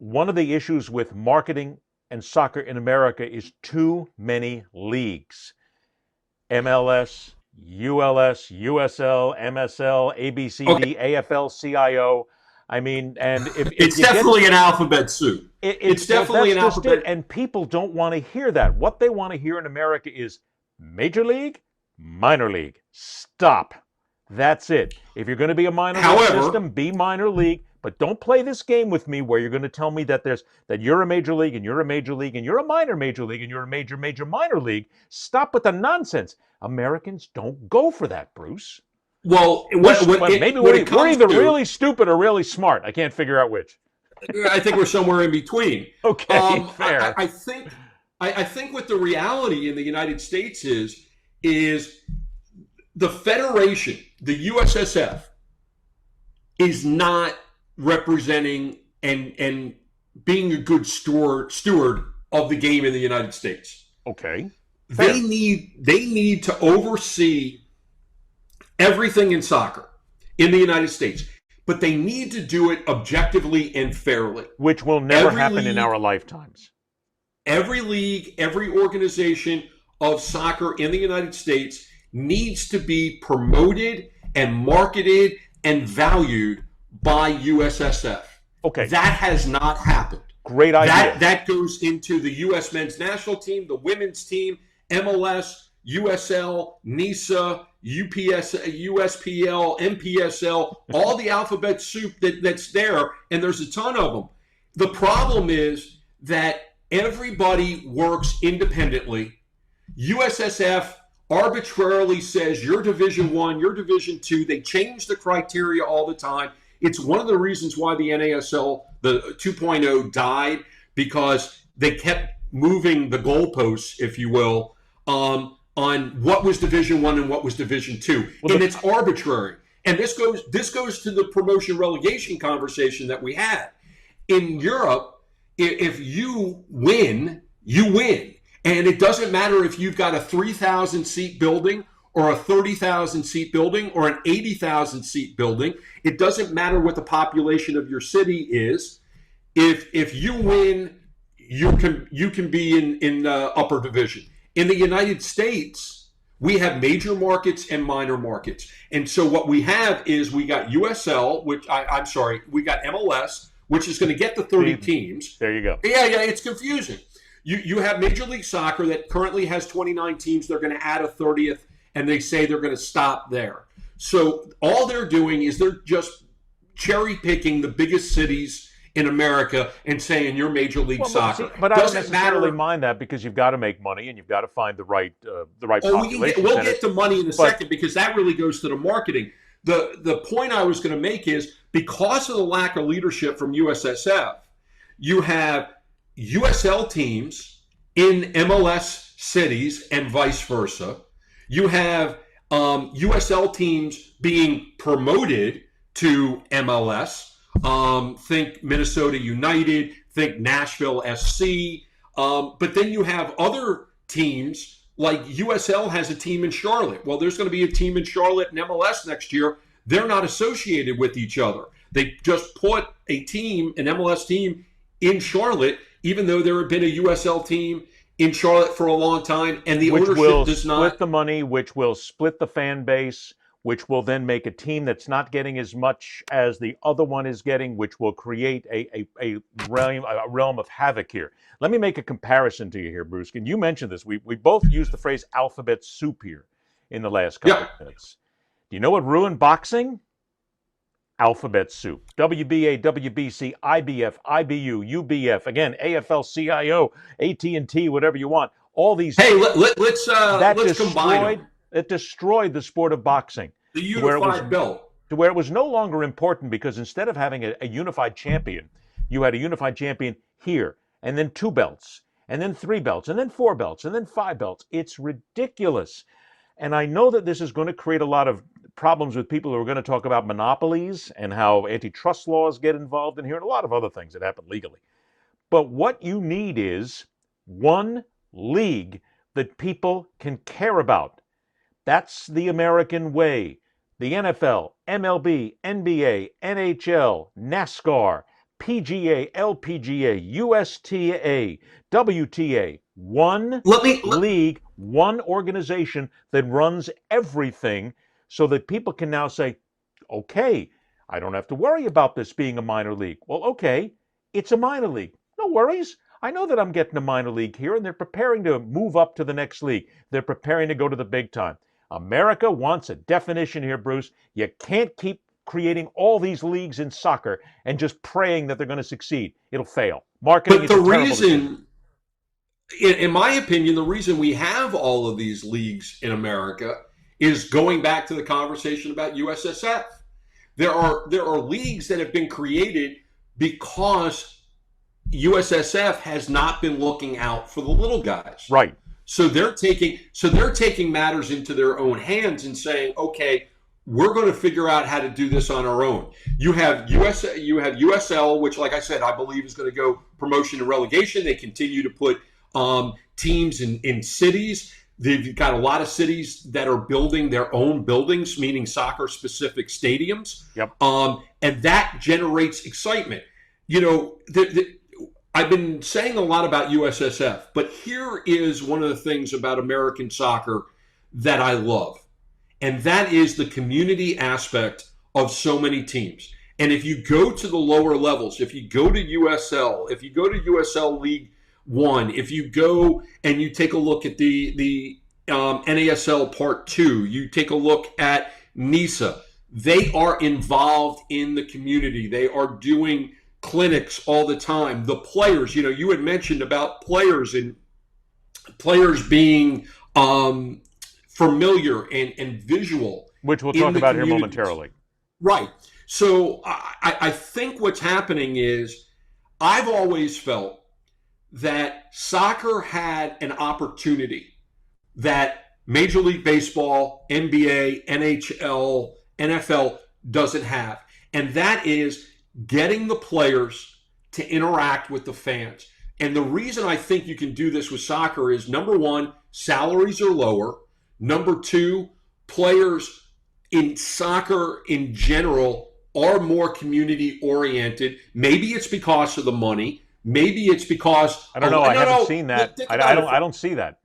one of the issues with marketing and soccer in America is too many leagues. MLS, ULS, USL, MSL, Okay, ABCD, AFL, CIO. I mean, and if it's you get definitely an alphabet soup. It's well, definitely that's an just it. alphabet. And people don't want to hear that. What they want to hear in America is major league, minor league. Stop. That's it. If you're going to be a minor league However, system, be minor league, but don't play this game with me where you're going to tell me that you're a major league and you're a major league and you're a minor major league and you're a major minor league. Stop with the nonsense. Americans don't go for that, Bruce. well, Maybe when it we're comes either to, really stupid or really smart. I can't figure out which. I think we're somewhere in between. Okay, I, fair. I think I think what the reality in the United States is the federation, the USSF, is not representing and being a good steward of the game in the United States. Okay, They fair. need to oversee everything in soccer in the United States, but they need to do it objectively and fairly. Which will never Every happen in our league, lifetimes. every organization of soccer in the United States needs to be promoted and marketed and valued by USSF. Okay, That has not happened. great That idea. that goes into the U.S. men's national team, the women's team, MLS, USL, NISA, UPS, USPL, MPSL, all the alphabet soup that's there, and there's a ton of them. The problem is that everybody works independently. USSF arbitrarily says you're Division One, you're Division Two. They change the criteria all the time. It's one of the reasons why the NASL, the 2.0, died, because they kept moving the goalposts, if you will, on what was Division One and what was Division Two, Well, and it's arbitrary. And this goes to the promotion relegation conversation that we had in Europe. If you win, you win. And it doesn't matter if you've got a 3,000 seat building or a 30,000 seat building or an 80,000 seat building. It doesn't matter what the population of your city is. If you win, you can be in upper division. In the United States, we have major markets and minor markets. And so what we have is we got USL, I'm sorry, we got MLS, which is going to get the 30 See, teams. there you go. Yeah, it's confusing. You have Major League Soccer that currently has 29 teams. They're going to add a 30th, and they say they're going to stop there. So all they're doing is they're just cherry picking the biggest cities in America and saying you're Major League Well, Soccer. but I don't Doesn't necessarily matter. mind that because you've got to make money and you've got to find the right Oh, population we'll centers. get to money in a But second, because that really goes to the marketing. The point I was going to make is, because of the lack of leadership from USSF, you have USL teams in MLS cities and vice versa. You have USL teams being promoted to MLS. Think Minnesota United, think Nashville SC. But then you have other teams, like USL has a team in Charlotte. Well, there's going to be a team in Charlotte and MLS next year. They're not associated with each other. They just put an MLS team in Charlotte, even though there had been a USL team in Charlotte for a long time, and the which ownership will does split not. the money, which will split the fan base, which will then make a team that's not getting as much as the other one is getting, which will create a realm of havoc here. Let me make a comparison to you here, Bruce. And you mentioned this. We both used the phrase alphabet soup here in the last couple Yeah, of minutes. Do you know what ruined boxing? Alphabet soup. WBA, WBC, IBF, IBU, UBF, again, AFL, CIO, AT&T, whatever you want. All these hey, that let's combine them. destroyed the sport of boxing The to where it was unified belt. no longer important, because instead of having a unified champion, you had a unified champion here, and then two belts, and then three belts, and then four belts, and then five belts. It's ridiculous. And I know that this is going to create a lot of problems with people who are going to talk about monopolies and how antitrust laws get involved in here, and a lot of other things that happen legally. But what you need is one league that people can care about. That's the American way. The NFL, MLB, NBA, NHL, NASCAR, PGA, LPGA, USTA, WTA, one Let me league, one organization that runs everything, so that people can now say, okay, I don't have to worry about this being a minor league. Well, okay, it's a minor league. No worries. I know that I'm getting a minor league here, and they're preparing to move up to the next league. They're preparing to go to the big time. America wants a definition here, Bruce. You can't keep creating all these leagues in soccer and just praying that they're going to succeed. It'll fail. Marketing but is the a terrible decision. reason, in my opinion, the reason we have all of these leagues in America is going back to the conversation about USSF. There are leagues that have been created because USSF has not been looking out for the little guys. Right. So they're taking matters into their own hands and saying, okay, we're going to figure out how to do this on our own. You have USL, which, like I said, I believe is going to go promotion and relegation. They continue to put teams in cities. They've got a lot of cities that are building their own buildings, meaning soccer-specific stadiums. Yep. And that generates excitement. I've been saying a lot about USSF, but here is one of the things about American soccer that I love, and that is the community aspect of so many teams. And if you go to the lower levels, if you go to USL, if you go to USL League One, if you go and you take a look at the NASL Part 2, you take a look at NISA, they are involved in the community. They are doing clinics all the time. The players, you had mentioned about players and players being familiar and visual, which we'll talk about here momentarily. Right. So I think what's happening is I've always felt that soccer had an opportunity that Major League Baseball, NBA, NHL, NFL doesn't have. And that is getting the players to interact with the fans. And the reason I think you can do this with soccer is, number one, salaries are lower. Number two, players in soccer in general are more community oriented. Maybe it's because of the money. Maybe it's because I don't know. I haven't seen that. I don't see that.